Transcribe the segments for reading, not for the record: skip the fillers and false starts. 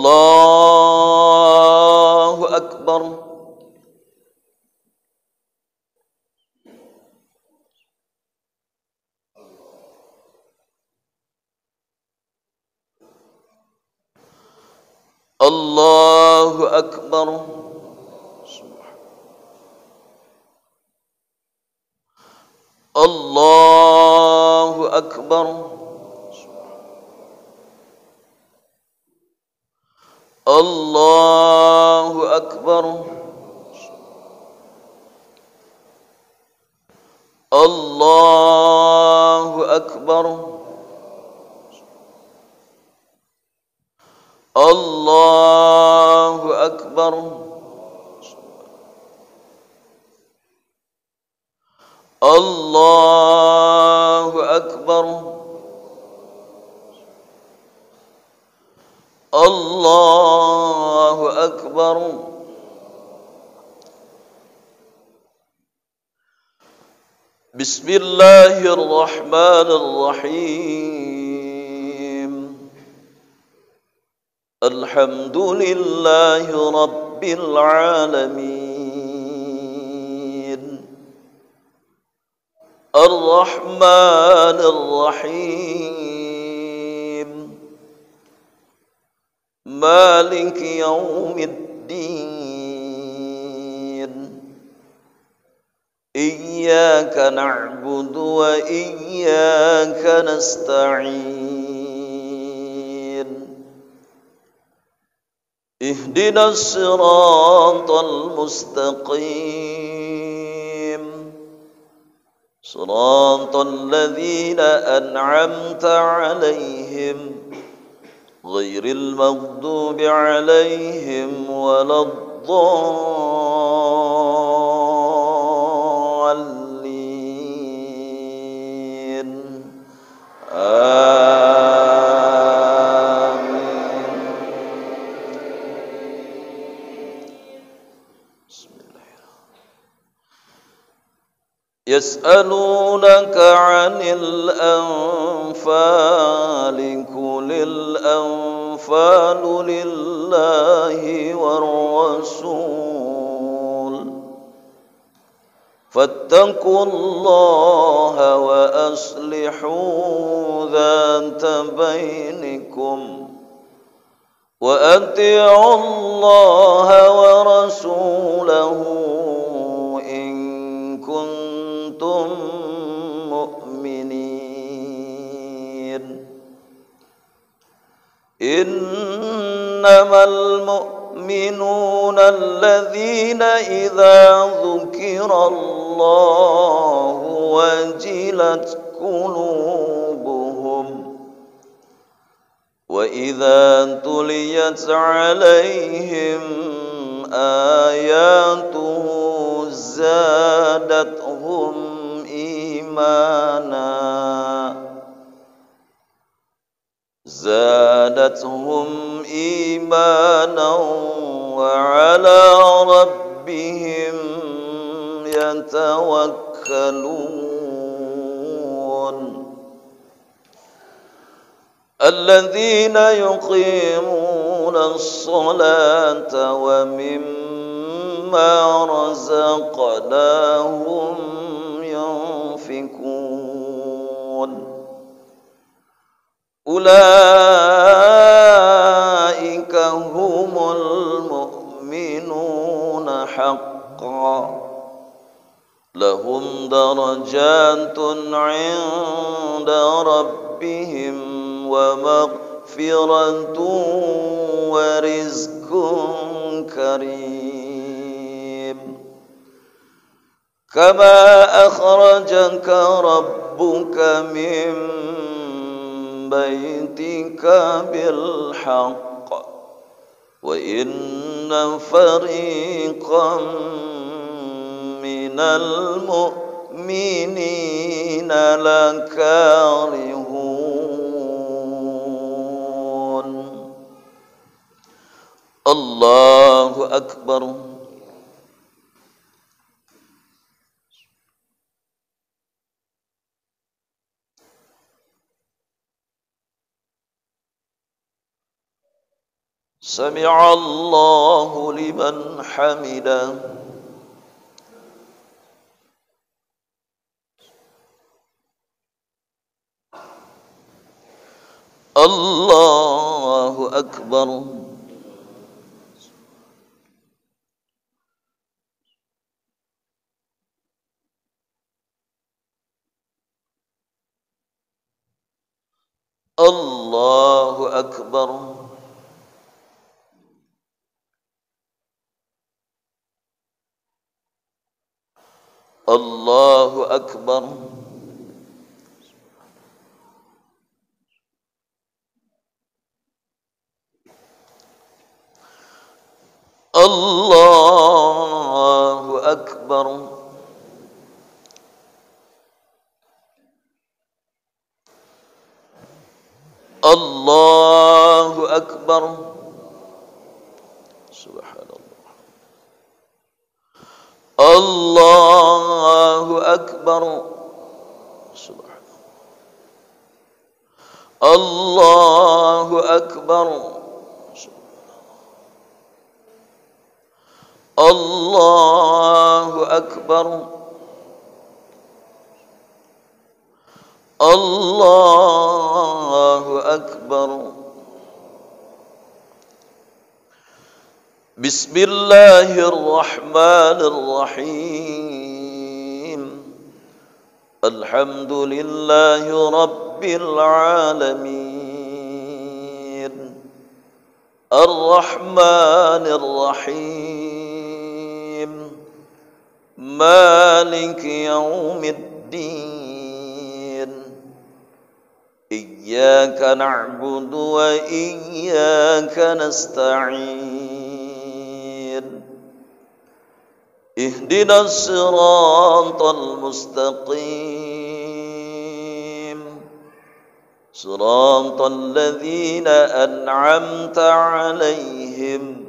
Allahu Akbar. Allahu Akbar. Allahu Akbar. Allahu Akbar. Allahu Akbar. Allahu Akbar. Allahu Akbar. Allahu Akbar. Bismillahirrahmanirrahim. Alhamdulillahi Rabbil alamin. Ar-Rahmanir Rahim. Maliki yaumiddin. Iyyaka na'budu wa iyyaka nasta'in. Ihdinas siratal mustaqim. Siratal ladzina an'amta 'alaihim ghairil maghdubi 'alaihim waladdallin. Amin. Yas'alunaka 'anil anfali qulil anfalu lillahi war rasul fattaqullaha wa aslihu dhata bainikum wa ati'ullaha wa rasulahu in kuntum mu'minin. Innamal mu'minuna alladhina idza dzukirallahu wajilat qulubuhum wa idza tuliyat 'alaihim ayatuhu zadatuhum imana. Zadatuhum imanan wa 'ala rabbihim yatawakkalun. Alladzina yuqimuna as-salata wa mimma razaqnahum yunfikun. Ulaika humul mu'minuna haqqan lahum darajatun 'inda عند ربهم ومغفرة ورزق كريم كما أخرجك ربك من بيتك بالحق وإن فريقا من المؤمنين لكارهون الله أكبر سمع الله لمن حمده الله أكبر الله أكبر الله أكبر الله أكبر الله أكبر سبحان الله الله أكبر سبحان الله أكبر الله أكبر الله أكبر بسم الله الرحمن الرحيم الحمد لله رب العالمين الرحمن الرحيم مالك يوم الدين إياك نعبد وإياك نستعين اهدنا الصراط المستقيم صراط الذين أنعمت عليهم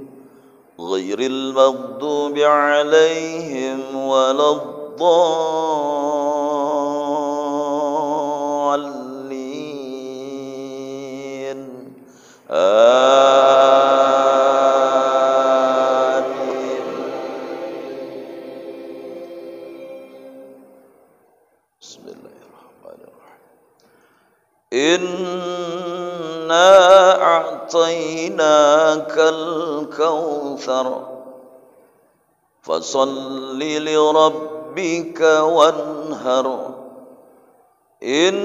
غير المغضوب عليهم ولا الضالين آمين بسم الله الرحمن الرحيم إنا أعطيناك الكوثر فصل لربك وانهر إن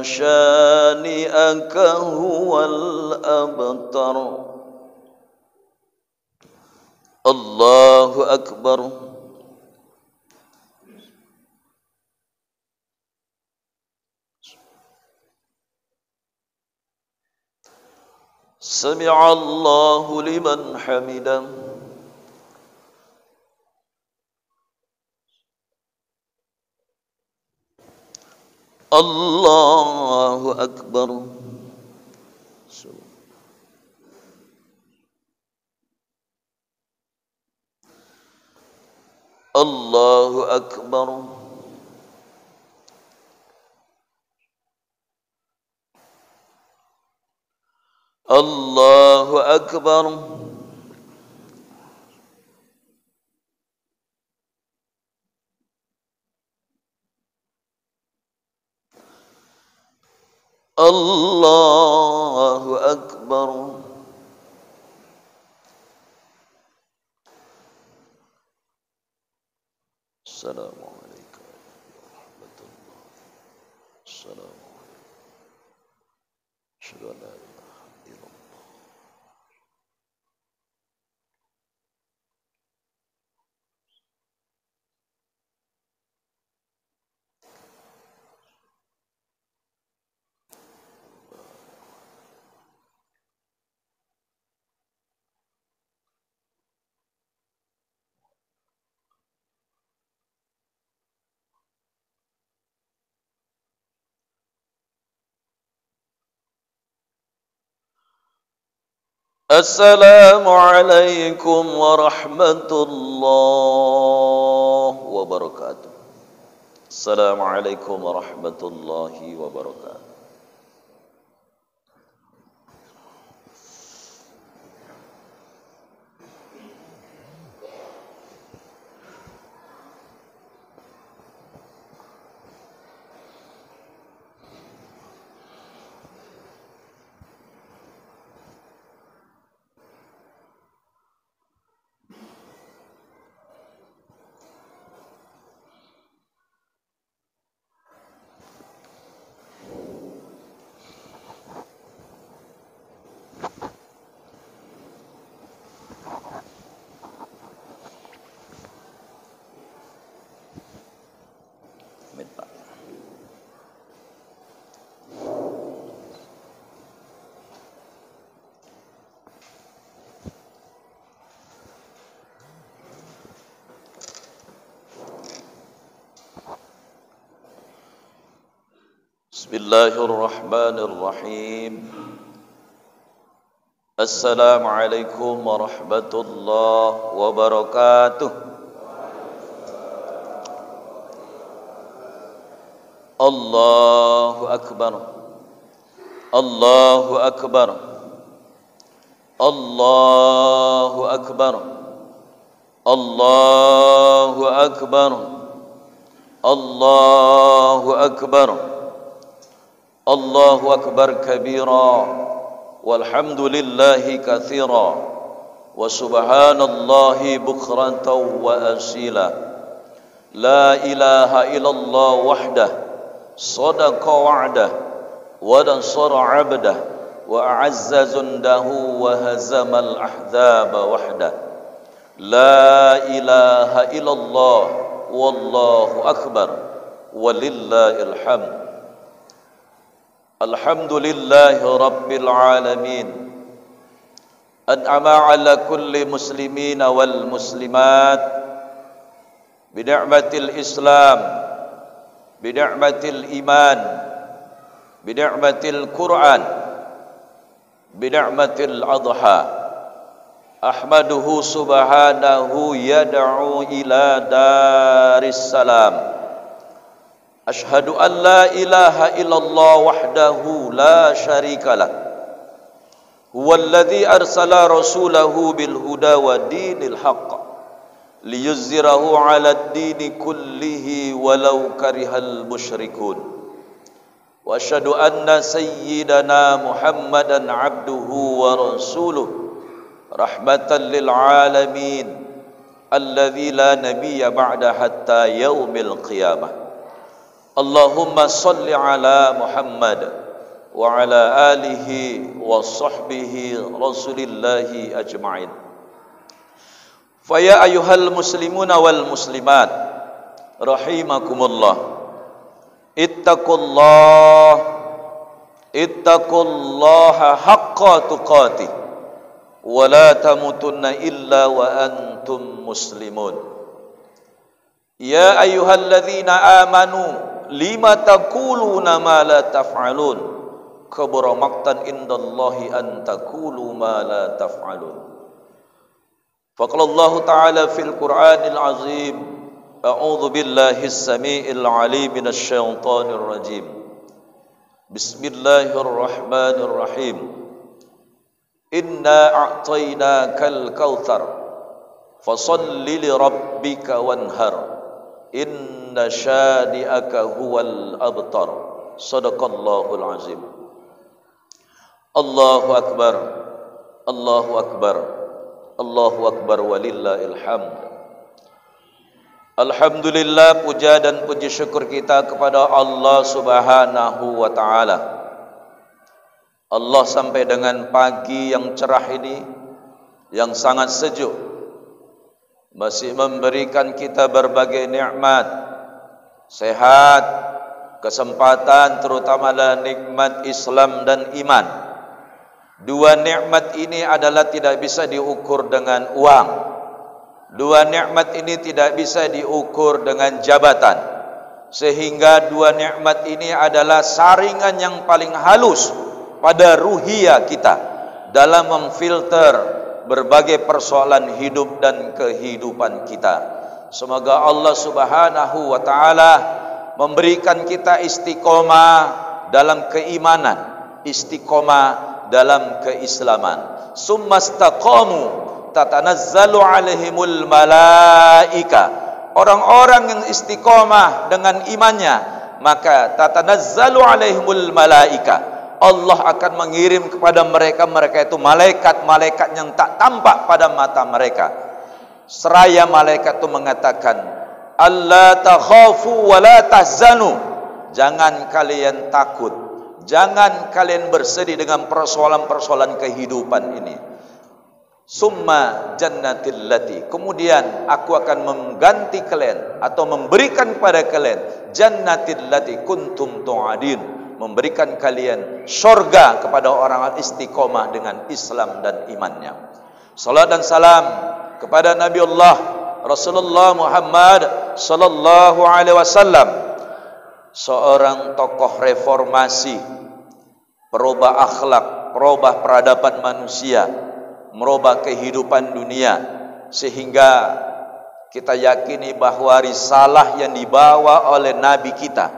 شانئك هو الأبتر الله أكبر سمع الله لمن حمده الله أكبر الله أكبر الله أكبر الله أكبر السلام عليكم ورحمة الله Assalamu asyhadu an la ilaha illallah. Assalamualaikum warahmatullahi wabarakatuh. Assalamualaikum warahmatullahi wabarakatuh. Bismillahirrahmanirrahim. Assalamualaikum warahmatullahi wabarakatuh. Allahu akbar. Allahu akbar. Allahu akbar. Allahu akbar. Allahu akbar. Allahu akbar kabira walhamdulillahi katsira wa subhanallahi bukratan wa asila. La ilaha illallah wahdah sadaqa wa'dah wa nasara 'abdah wa a'azza jundahu wa hazamal ahzaba wahdah. La ilaha illallah wallahu akbar walillahil hamd. Alhamdulillahi rabbil alamin. An'ama ala kulli muslimin wal muslimat bi ni'matil islam, bi ni'matil iman, bi ni'matil Qur'an, bi ni'matil adha. Ahmaduhu subhanahu yad'u ila daris salam. Ashhadu an la ilaha illallah wahdahu la syarika lah. Huwallazi arsala rasulahu bil huda wa dinil haqq liyuzhirahu 'alad dini kullihi walau karihal musyrikun. Wa asyhadu anna sayyidana Muhammadan 'abduhu wa rasuluh rahmatan lil alamin alladzi la nabiyya ba'da hatta yaumil qiyamah. Allahumma salli ala Muhammad wa ala alihi wa sahbihi rasulillahi ajma'in. Faya ayuhal muslimuna wal muslimat rahimakumullah, ittaqullaha haqqa tuqatih wa la tamutunna illa wa antum muslimun. Ya ayyuhalladzina amanu lima taquluna ma la taf'alun, kabura maqtan indallahi an taqulu ma la taf'alun. Faqala Allah Ta'ala fil Qur'anil Azim, a'udzu billahi as-sami'il 'alim minasy syaithanir rajim. Bismillahirrahmanirrahim. Inna a'tainakal kautsar fashalli li rabbika wanhar. Inna syadi'aka huwal abtar. Sadaqallahul azim. Allahu akbar. Allahu akbar. Allahu akbar walillahil hamd. Alhamdulillah, puja dan puji syukur kita kepada Allah Subhanahu wa ta'ala. Allah sampai dengan pagi yang cerah ini, yang sangat sejuk, masih memberikan kita berbagai nikmat, sehat, kesempatan, terutamalah nikmat Islam dan iman. Dua nikmat ini adalah tidak bisa diukur dengan uang. Dua nikmat ini tidak bisa diukur dengan jabatan. Sehingga dua nikmat ini adalah saringan yang paling halus pada ruhiyah kita dalam memfilter berbagai persoalan hidup dan kehidupan kita. Semoga Allah Subhanahu wa ta'ala memberikan kita istiqomah dalam keimanan, istiqomah dalam keislaman. Summastaqamu tatanazzalu alaihimul malaika. Orang-orang yang istiqomah dengan imannya, maka tatanazzalu alaihimul malaika, Allah akan mengirim kepada mereka itu malaikat-malaikat yang tak tampak pada mata mereka. Seraya malaikat itu mengatakan, alla takhafu wa la tahzanu, jangan kalian takut, jangan kalian bersedih dengan persoalan-persoalan kehidupan ini. Summa jannatil lati, kemudian aku akan mengganti kalian atau memberikan kepada kalian jannatil lati kuntum tu'adin, memberikan kalian syurga kepada orang istiqomah dengan Islam dan imannya. Salat dan salam kepada Nabi Allah Rasulullah Muhammad sallallahu alaihi wasallam, seorang tokoh reformasi, perubah akhlak, perubah peradaban manusia, merubah kehidupan dunia, sehingga kita yakini bahwa risalah yang dibawa oleh Nabi kita,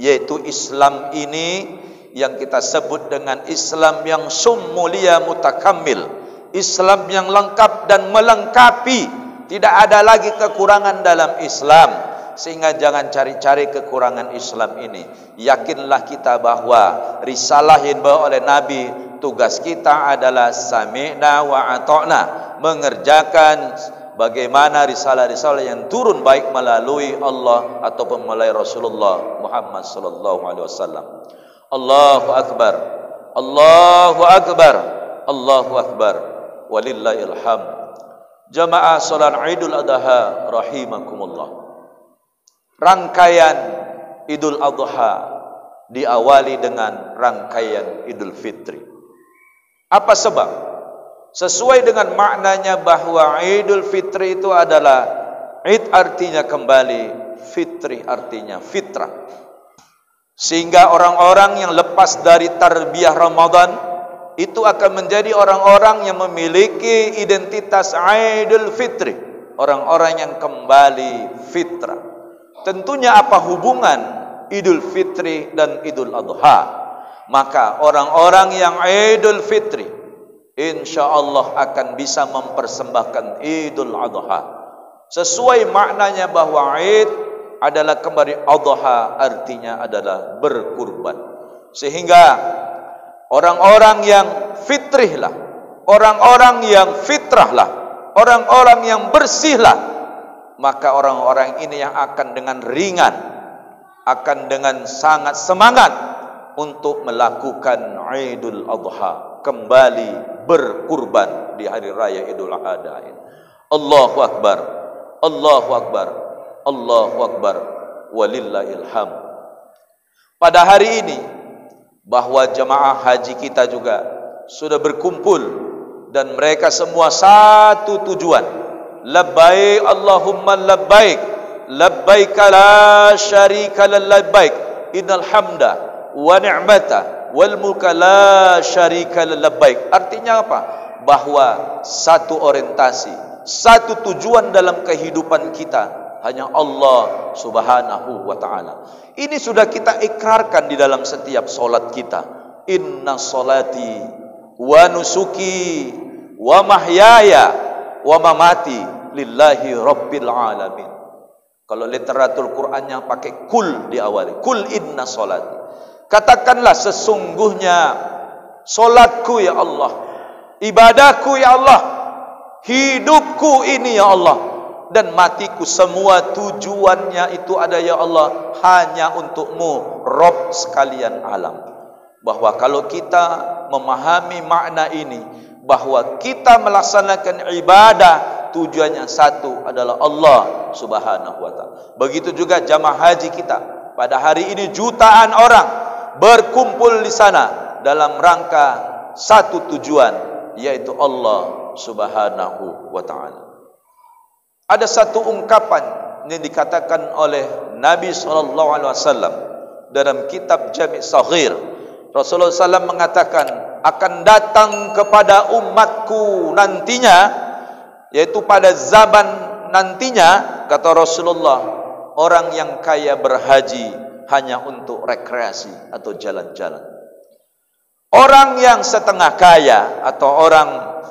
yaitu Islam ini yang kita sebut dengan Islam yang mulia mutakammil, Islam yang lengkap dan melengkapi, tidak ada lagi kekurangan dalam Islam. Sehingga jangan cari-cari kekurangan Islam ini. Yakinlah kita bahwa risalah yang dibawa oleh Nabi, tugas kita adalah sami'na wa ata'na, mengerjakan bagaimana risalah-risalah yang turun baik melalui Allah ataupun melalui Rasulullah Muhammad sallallahu alaihi wasallam. Allahu akbar, Allahu akbar, Allahu akbar, walillahil hamd. Jamaah salat Idul Adha rahimakumullah. Rangkaian Idul Adha diawali dengan rangkaian Idul Fitri. Apa sebab? Sesuai dengan maknanya bahwa Idul Fitri itu adalah Id artinya kembali, Fitri artinya fitrah. Sehingga orang-orang yang lepas dari tarbiyah Ramadan itu akan menjadi orang-orang yang memiliki identitas Idul Fitri, orang-orang yang kembali fitrah. Tentunya apa hubungan Idul Fitri dan Idul Adha? Maka orang-orang yang Idul Fitri insyaallah akan bisa mempersembahkan Idul Adha. Sesuai maknanya bahwa Id adalah kembali, Adha artinya adalah berkurban. Sehingga orang-orang yang fitrihlah, orang-orang yang fitrahlah, orang-orang yang bersihlah, maka orang-orang ini yang akan dengan ringan, akan dengan sangat semangat untuk melakukan Idul Adha, kembali berkurban di hari raya Idul Adha ini. Allahu akbar, Allahu akbar, Allahu akbar, walillahil hamd. Pada hari ini bahwa jemaah haji kita juga sudah berkumpul dan mereka semua satu tujuan. Labbaik Allahumma labbaik, labbaik la syarika labbaik, innal hamda wa ni'mata wal mulka la syarika labbaik. Artinya apa? Bahwa satu orientasi, satu tujuan dalam kehidupan kita hanya Allah Subhanahu wa ta'ala. Ini sudah kita ikrarkan di dalam setiap solat kita. Inna solati wa nusuki wa mahyaya wa mamati lillahi rabbil alamin. Kalau literatur Qur'annya pakai kul di awal, kul inna solati, katakanlah sesungguhnya solatku ya Allah, ibadahku ya Allah, hidupku ini ya Allah, dan matiku semua tujuannya itu ada ya Allah hanya untukmu, Rabb sekalian alam. Bahwa kalau kita memahami makna ini, bahwa kita melaksanakan ibadah tujuannya satu adalah Allah Subhanahu wa ta'ala. Begitu juga jamaah haji kita. Pada hari ini jutaan orang berkumpul di sana dalam rangka satu tujuan, yaitu Allah Subhanahu wa ta'ala. Ada satu ungkapan yang dikatakan oleh Nabi SAW dalam kitab Jami' Saghir. Rasulullah SAW mengatakan, akan datang kepada umatku nantinya, yaitu pada zaman nantinya, kata Rasulullah, orang yang kaya berhaji hanya untuk rekreasi atau jalan-jalan. Orang yang setengah kaya atau orang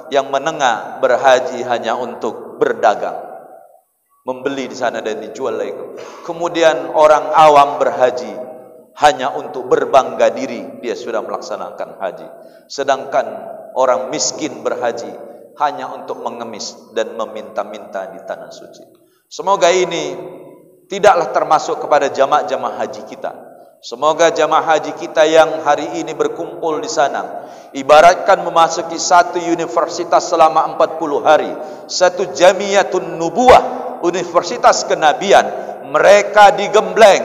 yang menengah berhaji hanya untuk berdagang, membeli di sana dan dijual lagi. Kemudian orang awam berhaji hanya untuk berbangga diri dia sudah melaksanakan haji. Sedangkan orang miskin berhaji hanya untuk mengemis dan meminta-minta di tanah suci. Semoga ini tidaklah termasuk kepada jamaah-jamaah haji kita. Semoga jamaah haji kita yang hari ini berkumpul di sana, ibaratkan memasuki satu universitas selama 40 hari, satu jamiatun nubuwah, universitas kenabian. Mereka digembleng,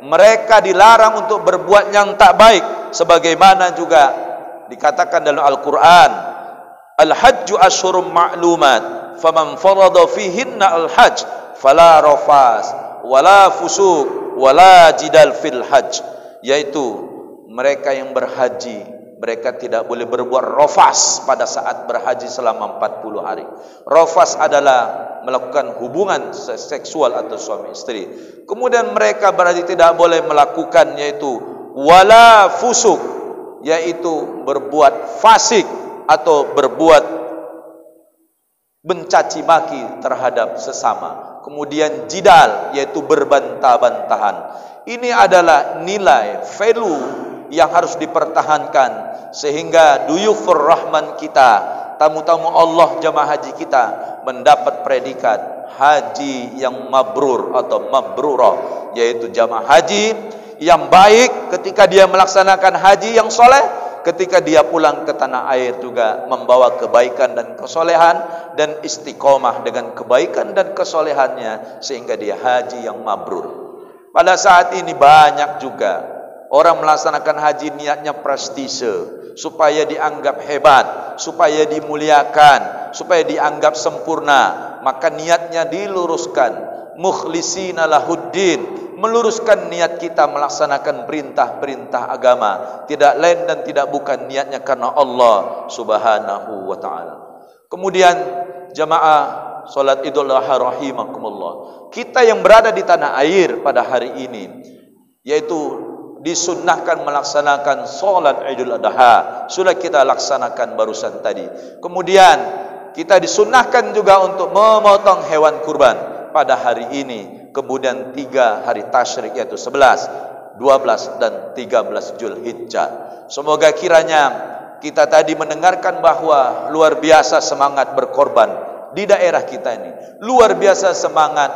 mereka dilarang untuk berbuat yang tak baik, sebagaimana juga dikatakan dalam Al-Quran, Al-Hajju Ashhurum Ma'lumat, faman farada fihinna al-hajj fala rafas wala fusuq wala jidal fil hajj. Yaitu mereka yang berhaji, mereka tidak boleh berbuat rafas pada saat berhaji selama 40 hari. Rafas adalah melakukan hubungan seksual atau suami istri. Kemudian mereka berarti tidak boleh melakukan yaitu wala fusuk, yaitu berbuat fasik atau berbuat mencaci maki terhadap sesama. Kemudian jidal, yaitu berbantah-bantahan. Ini adalah nilai value yang harus dipertahankan, sehingga duyufur rahman kita, tamu-tamu Allah jamaah haji kita, mendapat predikat haji yang mabrur atau mabrurah, yaitu jamaah haji yang baik ketika dia melaksanakan haji yang soleh. Ketika dia pulang ke tanah air juga membawa kebaikan dan kesolehan, dan istiqomah dengan kebaikan dan kesolehannya, sehingga dia haji yang mabrur. Pada saat ini banyak juga orang melaksanakan haji niatnya prestise, supaya dianggap hebat, supaya dimuliakan, supaya dianggap sempurna. Maka niatnya diluruskan, mukhlisina lahuddin, meluruskan niat kita melaksanakan perintah-perintah agama, tidak lain dan tidak bukan niatnya karena Allah Subhanahu wa ta'ala. Kemudian jamaah salat Idul Adha rahimakumullah, kita yang berada di tanah air pada hari ini, yaitu disunnahkan melaksanakan salat Idul Adha, sudah kita laksanakan barusan tadi. Kemudian kita disunnahkan juga untuk memotong hewan kurban pada hari ini. Kemudian 3 hari tasyrik, yaitu 11, 12 dan 13 Zulhijjah. Semoga kiranya kita tadi mendengarkan bahwa luar biasa semangat berkorban di daerah kita ini, luar biasa semangat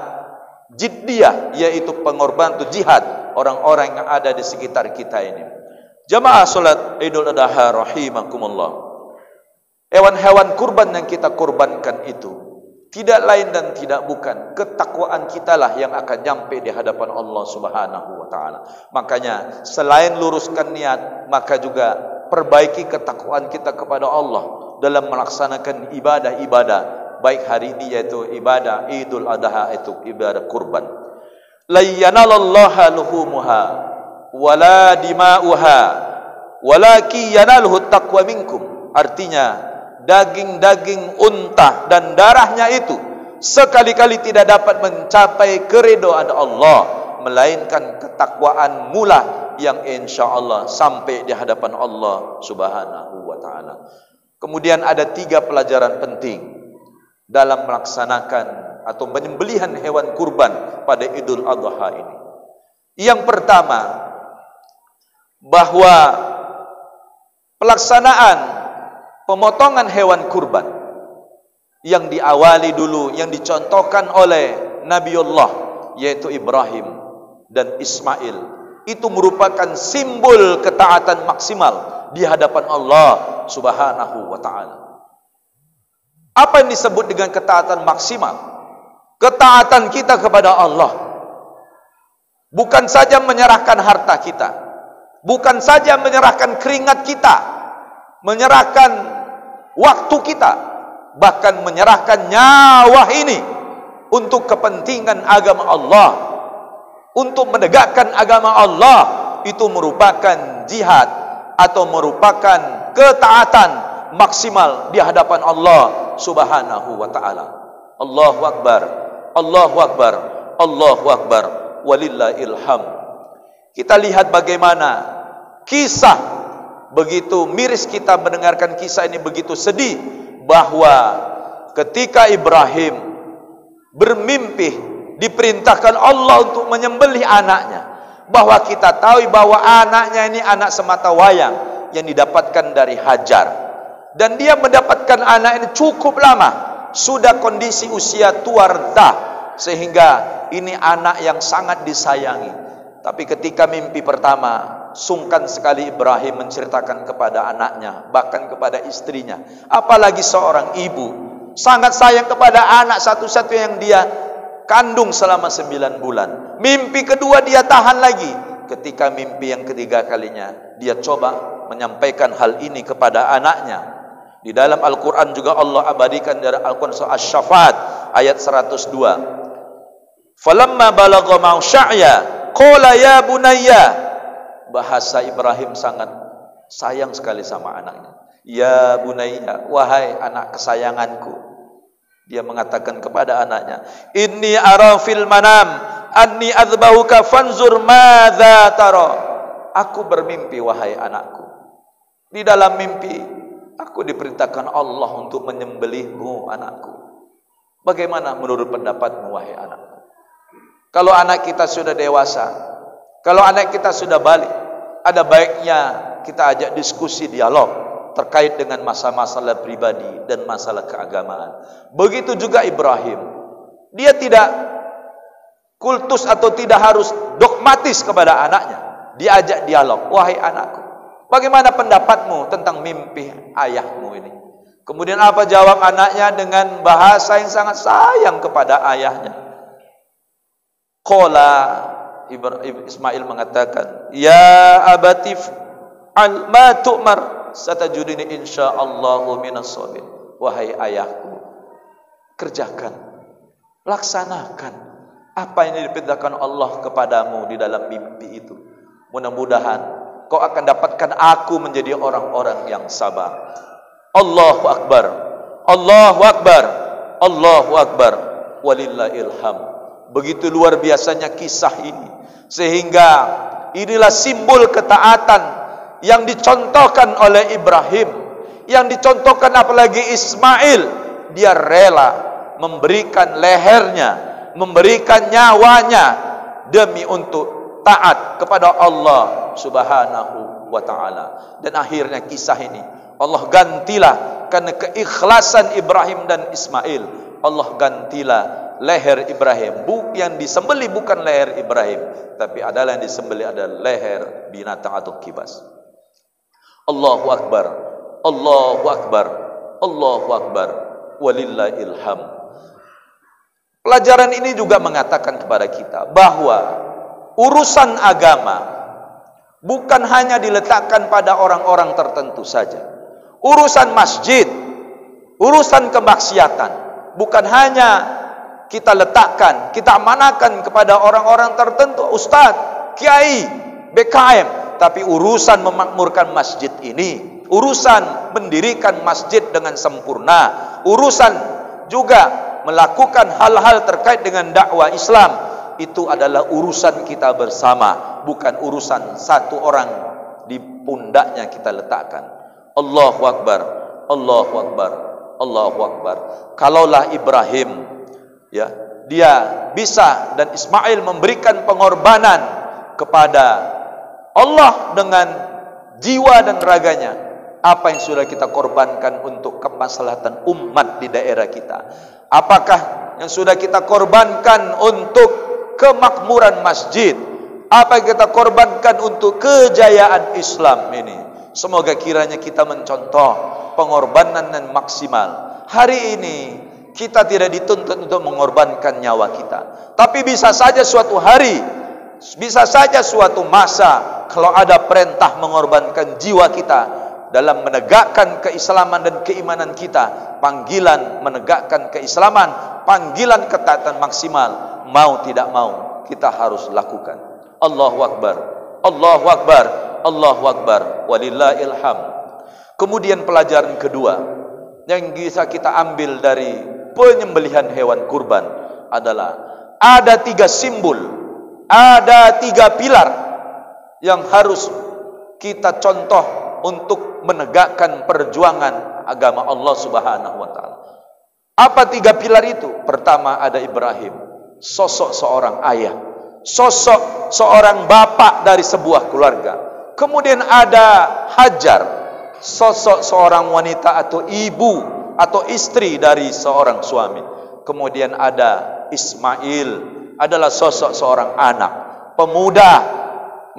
jiddiyah, yaitu pengorbanan itu jihad orang-orang yang ada di sekitar kita ini. Jamaah salat Idul Adha rahimakumullah, hewan-hewan kurban yang kita kurbankan itu tidak lain dan tidak bukan ketakwaan kita lah yang akan nyampe di hadapan Allah Subhanahu wa ta'ala. Makanya selain luruskan niat, maka juga perbaiki ketakwaan kita kepada Allah dalam melaksanakan ibadah-ibadah baik hari ini, yaitu ibadah Idul Adha, itu ibadah kurban. La yanalallaha luhumuha wala dima'uha walaki yanaluhu taqwa minkum. Artinya daging-daging unta dan darahnya itu sekali-kali tidak dapat mencapai keridhaan Allah, melainkan ketakwaan mula yang insya-Allah sampai di hadapan Allah Subhanahu wa ta'ala. Kemudian ada 3 pelajaran penting dalam melaksanakan atau penyembelihan hewan kurban pada Idul Adha ini. Yang pertama, bahwa pelaksanaan pemotongan hewan kurban yang diawali dulu, yang dicontohkan oleh Nabiullah, yaitu Ibrahim dan Ismail, itu merupakan simbol ketaatan maksimal di hadapan Allah Subhanahu wa ta'ala. Apa yang disebut dengan ketaatan maksimal? Ketaatan kita kepada Allah, bukan saja menyerahkan harta kita, bukan saja menyerahkan keringat kita, menyerahkan waktu kita, bahkan menyerahkan nyawa ini untuk kepentingan agama Allah, untuk menegakkan agama Allah. Itu merupakan jihad atau merupakan ketaatan maksimal di hadapan Allah Subhanahu wa ta'ala. Allahu Akbar, Allahu Akbar, Allahu Akbar, walillahil hamd. Kita lihat bagaimana kisah, begitu miris kita mendengarkan kisah ini, begitu sedih, bahwa ketika Ibrahim bermimpi diperintahkan Allah untuk menyembelih anaknya, bahwa kita tahu bahwa anaknya ini anak semata wayang yang didapatkan dari Hajar, dan dia mendapatkan anak ini cukup lama, sudah kondisi usia tua renta, sehingga ini anak yang sangat disayangi. Tapi ketika mimpi pertama, sungkan sekali Ibrahim menceritakan kepada anaknya, bahkan kepada istrinya. Apalagi seorang ibu sangat sayang kepada anak satu-satu yang dia kandung selama 9 bulan. Mimpi kedua dia tahan lagi. Ketika mimpi yang ketiga kalinya, dia coba menyampaikan hal ini kepada anaknya. Di dalam Al-Quran juga Allah abadikan dari Al-Quran surah Asy-Syafaat ayat 102. Falamma balagha ma'sya'ya qala ya bunayya. Bahasa Ibrahim sangat sayang sekali sama anaknya. Ya bunayya, wahai anak kesayanganku. Dia mengatakan kepada anaknya, inni ara fil manam anni adzbahuka fanzur madza tara. Aku bermimpi wahai anakku. Di dalam mimpi aku diperintahkan Allah untuk menyembelihmu anakku. Bagaimana menurut pendapatmu wahai anakku? Kalau anak kita sudah dewasa, kalau anak kita sudah balik, ada baiknya kita ajak diskusi, dialog terkait dengan masalah-masalah pribadi dan masalah keagamaan. Begitu juga Ibrahim. Dia tidak kultus atau tidak harus dogmatis kepada anaknya. Diajak dialog, wahai anakku, bagaimana pendapatmu tentang mimpi ayahmu ini? Kemudian apa jawab anaknya dengan bahasa yang sangat sayang kepada ayahnya? Qala, Ismail mengatakan, ya abatif al ma tu'mar satajudini insyaallahu minas sabirin. Wahai ayahku, kerjakan, laksanakan apa yang diperintahkan Allah kepadamu di dalam mimpi itu. Mudah-mudahan kau akan dapatkan aku menjadi orang-orang yang sabar. Allahu Akbar, Allahu Akbar, Allahu Akbar, walillahil hamd. Begitu luar biasanya kisah ini, sehingga inilah simbol ketaatan yang dicontohkan oleh Ibrahim, yang dicontohkan apalagi Ismail. Dia rela memberikan lehernya, memberikan nyawanya demi untuk taat kepada Allah Subhanahu wa ta'ala. Dan akhirnya kisah ini Allah gantilah, karena keikhlasan Ibrahim dan Ismail, Allah gantilah leher Ibrahim. Yang disembelih bukan leher Ibrahim, tapi adalah yang disembelih adalah leher binatang atau kibas. Allahu Akbar, Allahu Akbar, Allahu Akbar, walillahil hamd. Pelajaran ini juga mengatakan kepada kita bahwa urusan agama bukan hanya diletakkan pada orang-orang tertentu saja. Urusan masjid, urusan kemaksiatan bukan hanya kita letakkan, kita amanakan kepada orang-orang tertentu, ustadz, kiai, BKM. Tapi urusan memakmurkan masjid ini, urusan mendirikan masjid dengan sempurna, urusan juga melakukan hal-hal terkait dengan dakwah Islam, itu adalah urusan kita bersama, bukan urusan satu orang di pundaknya kita letakkan. Allahu Akbar, Allahu Akbar, Allahu Akbar. Kalaulah Ibrahim, ya, dia bisa dan Ismail memberikan pengorbanan kepada Allah dengan jiwa dan raganya, Apa yang sudah kita korbankan untuk kemaslahatan umat di daerah kita? Apakah yang sudah kita korbankan untuk kemakmuran masjid? Apa yang kita korbankan untuk kejayaan Islam ini? Semoga kiranya kita mencontoh pengorbanan yang maksimal. Hari ini kita tidak dituntut untuk mengorbankan nyawa kita, tapi bisa saja suatu hari, bisa saja suatu masa, kalau ada perintah mengorbankan jiwa kita dalam menegakkan keislaman dan keimanan kita, panggilan menegakkan keislaman, panggilan ketaatan maksimal, mau tidak mau kita harus lakukan. Allahu Akbar, Allahu Akbar, Allahu Akbar, walillahil hamd. Kemudian pelajaran kedua yang bisa kita ambil dari penyembelihan hewan kurban adalah ada 3 simbol, ada 3 pilar yang harus kita contoh untuk menegakkan perjuangan agama Allah Subhanahu wa taala. Apa 3 pilar itu? Pertama ada Ibrahim, sosok seorang ayah, sosok seorang bapak dari sebuah keluarga. Kemudian ada Hajar, sosok seorang wanita atau ibu atau istri dari seorang suami. Kemudian ada Ismail, adalah sosok seorang anak, pemuda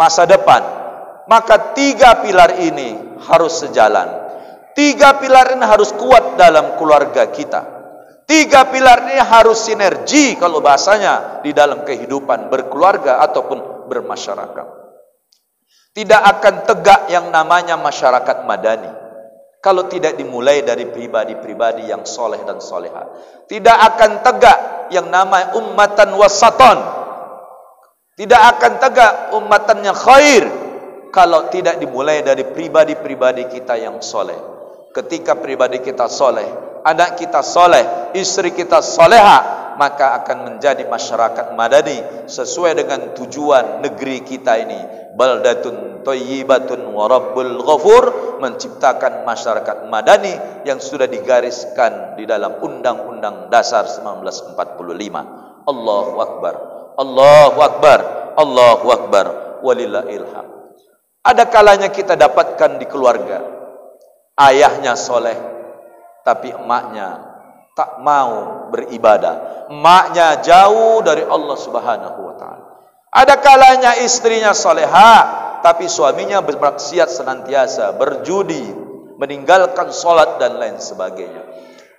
masa depan. Maka 3 pilar ini harus sejalan. 3 pilar ini harus kuat dalam keluarga kita. 3 pilar ini harus sinergi kalau bahasanya di dalam kehidupan berkeluarga ataupun bermasyarakat. Tidak akan tegak yang namanya masyarakat madani kalau tidak dimulai dari pribadi-pribadi yang soleh dan soleha. Tidak akan tegak yang namanya ummatan wasaton. Tidak akan tegak ummatan yang khair kalau tidak dimulai dari pribadi-pribadi kita yang soleh. Ketika pribadi kita soleh, anak kita soleh, istri kita soleha, maka akan menjadi masyarakat madani sesuai dengan tujuan negeri kita ini. Baldatun thayyibatun wa rabbul ghafur, menciptakan masyarakat madani yang sudah digariskan di dalam Undang-Undang Dasar 1945. Allahu Akbar, Allahu Akbar, Allahu Akbar, walillahil hamd. Ada kalanya kita dapatkan di keluarga, ayahnya soleh, tapi emaknya tak mau beribadah. Emaknya jauh dari Allah Subhanahu wa ta'ala. Ada kalanya istrinya soleha, tapi suaminya bermaksiat senantiasa, berjudi, meninggalkan solat dan lain sebagainya.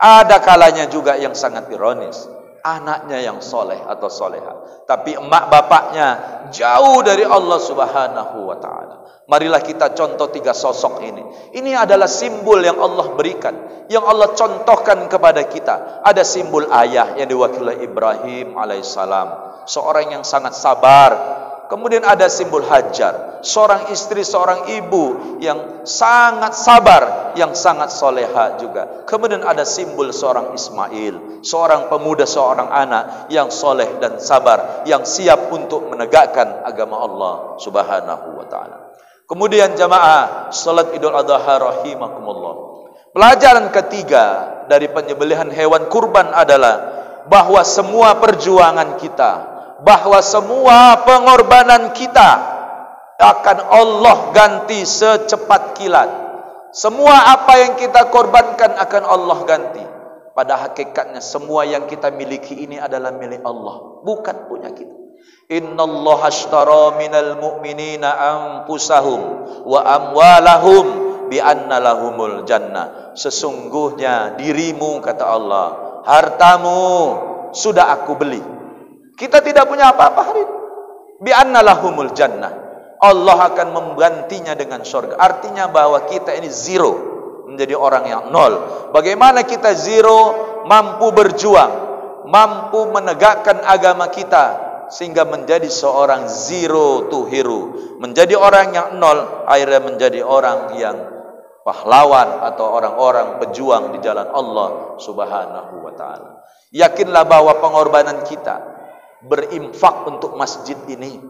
Ada kalanya juga yang sangat ironis, anaknya yang soleh atau soleha, tapi emak bapaknya jauh dari Allah Subhanahu wa ta'ala. Marilah kita contoh 3 sosok ini. Ini adalah simbol yang Allah berikan, yang Allah contohkan kepada kita. Ada simbol ayah yang diwakili Ibrahim alaihissalam, seorang yang sangat sabar. Kemudian ada simbol Hajar, seorang istri, seorang ibu yang sangat sabar, yang sangat soleha juga. Kemudian ada simbol seorang Ismail, seorang pemuda, seorang anak yang soleh dan sabar, yang siap untuk menegakkan agama Allah Subhanahu wa ta'ala. Kemudian jamaah salat Idul Adha rahimakumullah. Pelajaran ketiga dari penyembelihan hewan kurban adalah bahwa semua perjuangan kita, bahwa semua pengorbanan kita akan Allah ganti secepat kilat. Semua apa yang kita korbankan akan Allah ganti. Pada hakikatnya semua yang kita miliki ini adalah milik Allah, bukan punya kita. Innallaha ashtara minal mu'minina anfusahum wa amwalahum bi anna lahumul jannah. Sesungguhnya dirimu, kata Allah, hartamu sudah aku beli. Kita tidak punya apa-apa hari ini. Bi anna lahumul jannah. Allah akan menggantinya dengan surga. Artinya bahwa kita ini zero, menjadi orang yang nol. Bagaimana kita zero, mampu berjuang, mampu menegakkan agama kita, sehingga menjadi seorang zero to hero, menjadi orang yang nol, akhirnya menjadi orang yang pahlawan atau orang-orang pejuang di jalan Allah Subhanahu wa ta'ala. Yakinlah bahwa pengorbanan kita, berinfak untuk masjid ini,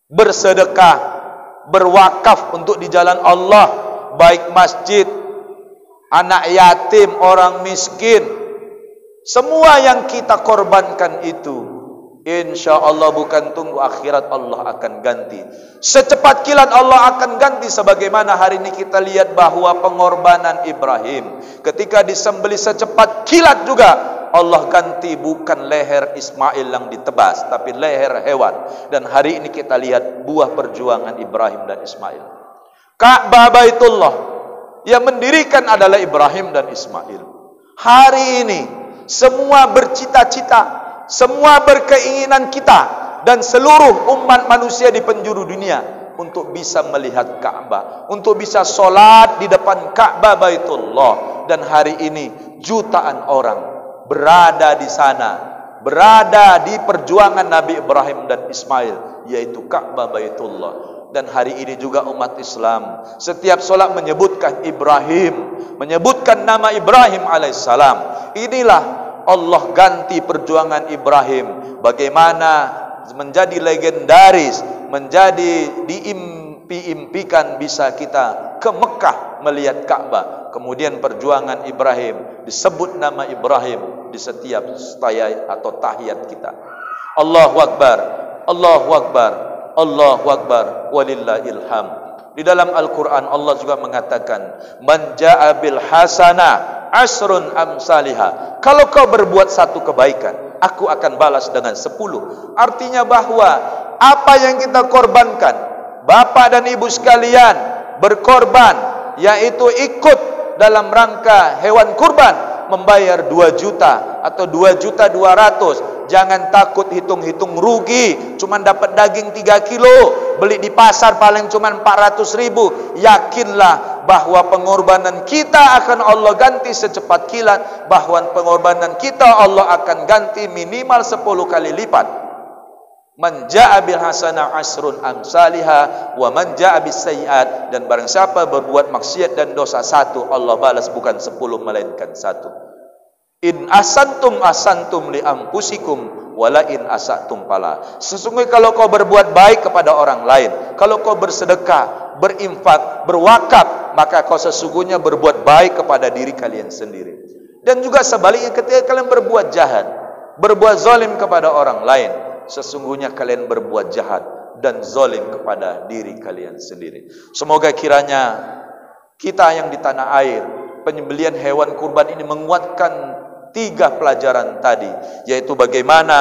bersedekah, berwakaf untuk di jalan Allah, baik masjid, anak yatim, orang miskin, semua yang kita korbankan itu Insya Allah bukan tunggu akhirat, Allah akan ganti. Secepat kilat Allah akan ganti. Sebagaimana hari ini kita lihat bahwa pengorbanan Ibrahim ketika disembelih secepat kilat juga Allah ganti, bukan leher Ismail yang ditebas, tapi leher hewan. Dan hari ini kita lihat buah perjuangan Ibrahim dan Ismail. Ka'bah Baitullah yang mendirikan adalah Ibrahim dan Ismail. Hari ini semua bercita-cita, semua berkeinginan kita dan seluruh umat manusia di penjuru dunia untuk bisa melihat Ka'bah, untuk bisa solat di depan Ka'bah Baitullah. Dan hari ini jutaan orang berada di sana, berada di perjuangan Nabi Ibrahim dan Ismail, yaitu Ka'bah Baitullah. Dan hari ini juga umat Islam setiap solat menyebutkan Ibrahim, menyebutkan nama Ibrahim alaihissalam. Inilah Allah ganti perjuangan Ibrahim, bagaimana menjadi legendaris, menjadi diimpi-impikan bisa kita ke Mekah melihat Ka'bah. Kemudian perjuangan Ibrahim, disebut nama Ibrahim di setiap staya atau tahiyat kita. Allahu Akbar, Allahu Akbar, Allahu Akbar, walillahil hamd. Di dalam Al-Quran Allah juga mengatakan, man ja'a bil hasanah asrun amsalihah. Kalau kau berbuat satu kebaikan, aku akan balas dengan 10. Artinya bahwa apa yang kita korbankan, bapak dan ibu sekalian berkorban, yaitu ikut dalam rangka hewan kurban, membayar 2 juta atau 2.200.000. Jangan takut hitung-hitung rugi, cuman dapat daging 3 kilo, beli di pasar paling cuman 400.000. Yakinlah bahwa pengorbanan kita akan Allah ganti secepat kilat, bahwa pengorbanan kita Allah akan ganti minimal 10 kali lipat. Man ja'a bil hasanah asrun amsalihah wa man ja'a bis sayyi'at. Dan barang siapa berbuat maksiat dan dosa 1, Allah balas bukan 10 melainkan 1. In asantum asantum li anfusikum wala in asatum pala. Sesungguhnya kalau kau berbuat baik kepada orang lain, kalau kau bersedekah, berinfak, berwakaf, maka kau sesungguhnya berbuat baik kepada diri kalian sendiri. Dan juga sebaliknya, ketika kalian berbuat jahat, berbuat zalim kepada orang lain, sesungguhnya kalian berbuat jahat dan zalim kepada diri kalian sendiri. Semoga kiranya kita yang di tanah air, penyembelihan hewan kurban ini menguatkan 3 pelajaran tadi, yaitu bagaimana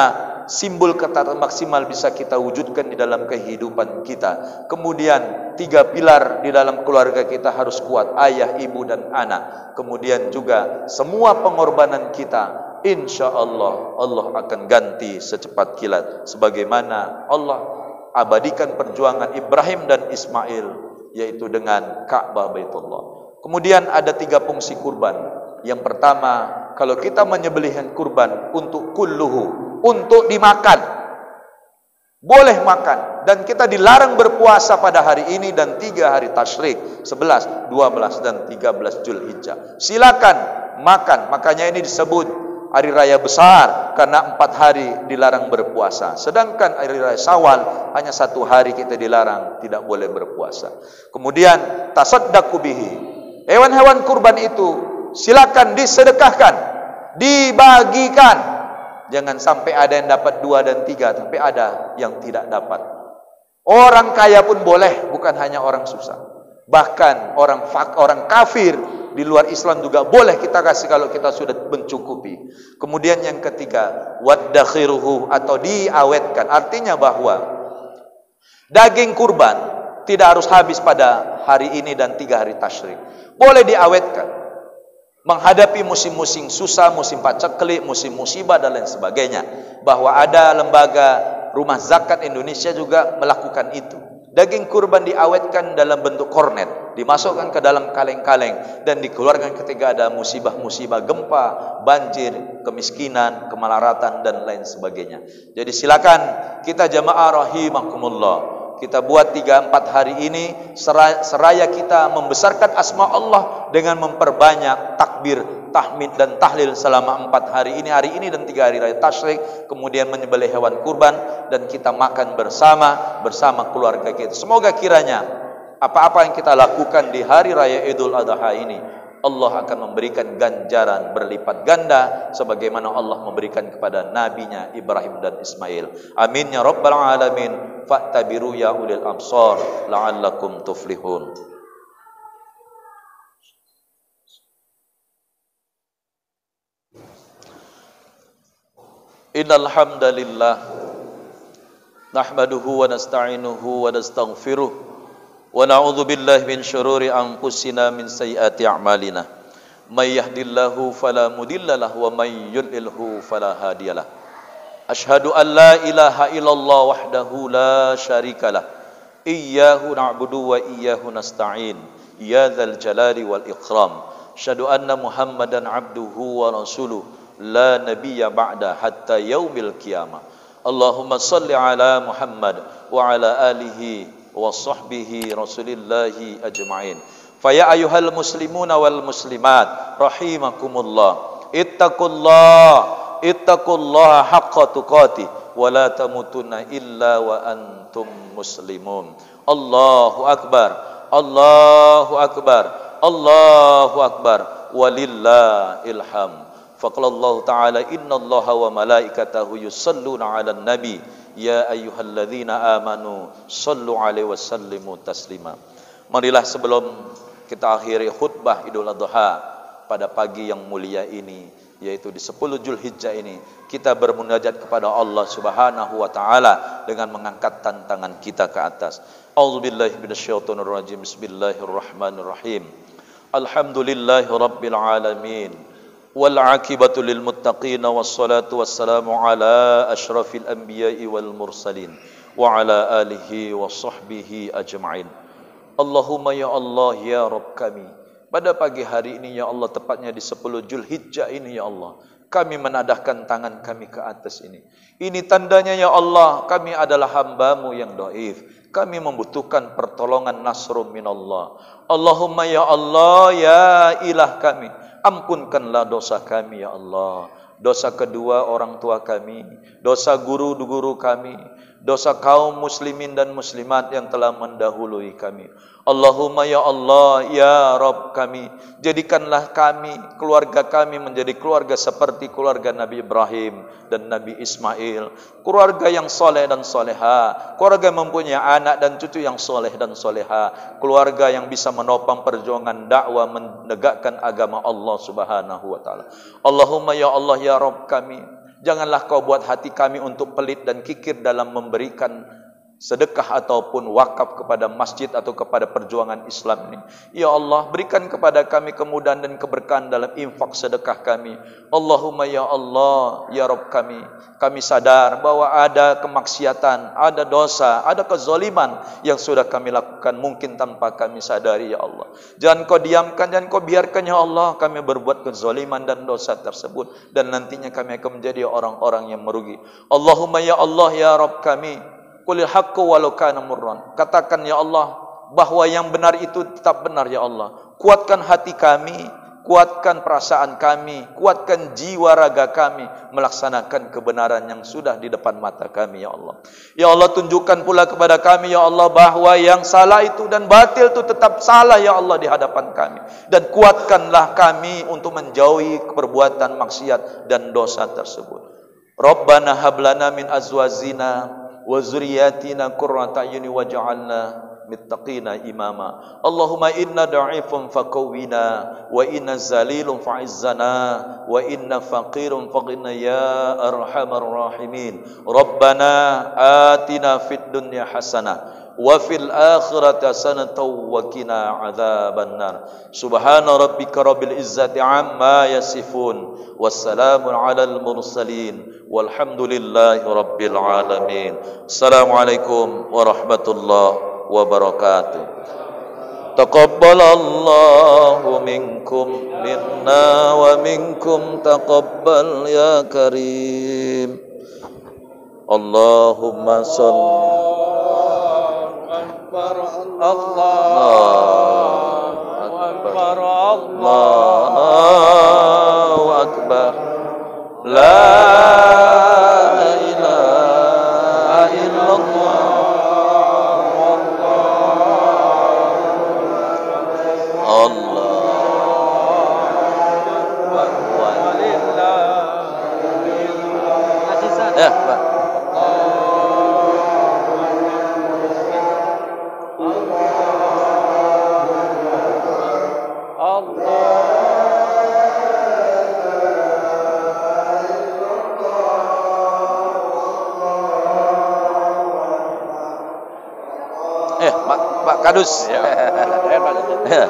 simbol ketaatan maksimal bisa kita wujudkan di dalam kehidupan kita. Kemudian 3 pilar di dalam keluarga kita harus kuat, ayah, ibu, dan anak. Kemudian juga semua pengorbanan kita, insya Allah, Allah akan ganti secepat kilat. Sebagaimana Allah abadikan perjuangan Ibrahim dan Ismail, yaitu dengan Ka'bah Baitullah. Kemudian ada 3 fungsi kurban. Yang pertama, kalau kita menyembelih kurban untuk kulluhu, untuk dimakan, boleh makan. Dan kita dilarang berpuasa pada hari ini dan 3 hari tasyrik, 11, 12 dan 13 Zulhijjah. Silakan makan. Makanya ini disebut hari raya besar, karena 4 hari dilarang berpuasa. Sedangkan hari raya Syawal hanya 1 hari kita dilarang, tidak boleh berpuasa. Kemudian tasaddaqu bihi, hewan-hewan kurban itu silakan disedekahkan, dibagikan. Jangan sampai ada yang dapat 2 dan 3, tapi ada yang tidak dapat. Orang kaya pun boleh, bukan hanya orang susah. Bahkan orang kafir di luar Islam juga boleh kita kasih kalau kita sudah mencukupi. Kemudian yang ketiga, waddakhiruhu, atau diawetkan. Artinya bahwa daging kurban tidak harus habis pada hari ini dan 3 hari tasyrik. Boleh diawetkan menghadapi musim-musim susah, musim paceklik, musim musibah dan lain sebagainya. Bahwa ada lembaga rumah zakat Indonesia juga melakukan itu. Daging kurban diawetkan dalam bentuk kornet, dimasukkan ke dalam kaleng-kaleng dan dikeluarkan ketika ada musibah-musibah, gempa, banjir, kemiskinan, kemelaratan dan lain sebagainya. Jadi silakan kita jamaah rahimakumullah, kita buat 3-4 hari ini seraya kita membesarkan asma Allah dengan memperbanyak takbir, tahmid dan tahlil selama 4 hari ini dan 3 hari raya tasyrik. Kemudian menyembelih hewan kurban dan kita makan bersama keluarga kita. Semoga kiranya apa-apa yang kita lakukan di hari raya Idul Adha ini Allah akan memberikan ganjaran berlipat ganda sebagaimana Allah memberikan kepada nabinya Ibrahim dan Ismail. Amin ya rabbal alamin. Fa'tabiru ya ulil absar la'allakum tuflihun. Innal hamdalillah nahmaduhu wa nasta'inuhu wa nastaghfiruh wa na'udzu billahi min syururi anfusina min sayyiati a'malina may yahdihillahu fala mudhillalah wa may yudlilhu fala hadiyalah. Asyhadu an la ilaha illallah wahdahu la syarikalah iyyahu na'budu wa iyyahu nasta'in ya dzal jalali wal ikram. Asyhadu anna Muhammadan abduhu wa rasuluh la nabiyya ba'da hatta yaumil qiyamah. Allahumma salli ala Muhammad wa ala alihi wa sahbihi rasulillahi ajma'in. Faya ayyuhal muslimuna wal muslimat rahimakumullah, ittaqullaha haqqa tuqatih wa la tamutunna illa wa antum muslimun. Allahu akbar, Allahu akbar, Allahu akbar, walillahil hamd. Faqala Allah Ta'ala innallaha wa malaikatahu yusalluna 'alan nabi ya ayyuhalladzina amanu sallu 'alaihi wa sallimu taslima. Marilah sebelum kita akhiri khutbah Idul Adha pada pagi yang mulia ini, yaitu di 10 Zulhijjah ini, kita bermunajat kepada Allah Subhanahu wa taala dengan mengangkat tangan kita ke atas. A'udzubillahi minasyaitonir rajim. Bismillahirrahmanirrahim. Alhamdulillahirabbil alamin. Wal aqibatu lil muttaqin wassalatu wassalamu ala asyrafil anbiya'i wal mursalin wa ala alihi wa sahbihi ajma'in. Allahumma ya Allah ya Rabb kami, pada pagi hari ini ya Allah, tepatnya di 10 Zulhijjah ini ya Allah, kami menadahkan tangan kami ke atas ini. Ini tandanya ya Allah, kami adalah hamba-Mu yang dhaif. Kami membutuhkan pertolongan nasrum minallah. Allahumma ya Allah ya ilah kami, ampunkanlah dosa kami ya Allah. Dosa kedua orang tua kami, dosa guru-guru kami, dosa kaum muslimin dan muslimat yang telah mendahului kami. Allahumma ya Allah ya Rabb kami, jadikanlah kami, keluarga kami menjadi keluarga seperti keluarga Nabi Ibrahim dan Nabi Ismail, keluarga yang soleh dan soleha, keluarga yang mempunyai anak dan cucu yang soleh dan soleha, keluarga yang bisa menopang perjuangan dakwah menegakkan agama Allah Subhanahu wa taala. Allahumma ya Allah ya Rabb kami, janganlah Kau buat hati kami untuk pelit dan kikir dalam memberikan sedekah ataupun wakaf kepada masjid atau kepada perjuangan Islam ini. Ya Allah, berikan kepada kami kemudahan dan keberkahan dalam infak sedekah kami. Allahumma ya Allah ya Rabb kami, kami sadar bahwa ada kemaksiatan, ada dosa, ada kezaliman yang sudah kami lakukan mungkin tanpa kami sadari ya Allah. Jangan Kau diamkan, jangan Kau biarkan ya Allah kami berbuat kezaliman dan dosa tersebut, dan nantinya kami akan menjadi orang-orang yang merugi. Allahumma ya Allah ya Rabb kami, qulil haqqu walau kana murran. Katakan ya Allah bahwa yang benar itu tetap benar ya Allah. Kuatkan hati kami, kuatkan perasaan kami, kuatkan jiwa raga kami melaksanakan kebenaran yang sudah di depan mata kami ya Allah. Ya Allah, tunjukkan pula kepada kami ya Allah bahwa yang salah itu dan batil itu tetap salah ya Allah di hadapan kami, dan kuatkanlah kami untuk menjauhi perbuatan maksiat dan dosa tersebut. Rabbana hablana min azwajina wa zuriyatina qurrata a'yuni waj'alna muttaqina imama. Allahumma inna da'ifun faqawwina wa inna zalilun fa'izzana wa inna faqirun faghna ya arhamar rahimin. Rabbana atina fid dunya hasanah wa fil akhirati hasanatan wa qina adzabannar. Subhana rabbika rabbil izzati amma yasifun, wassalamun alal mursalin, walhamdulillahi rabbil alamin. Assalamualaikum warahmatullahi wabarakatuh. Taqabbalallahu minkum minna wa minkum taqabbal ya karim. Allahumma shalli Allahu akbar, Allahu akbar, la ilaha illallah, Allah halus. Ya. Ya.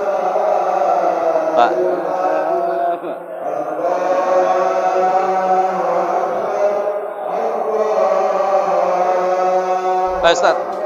Pak. Pak Ustaz.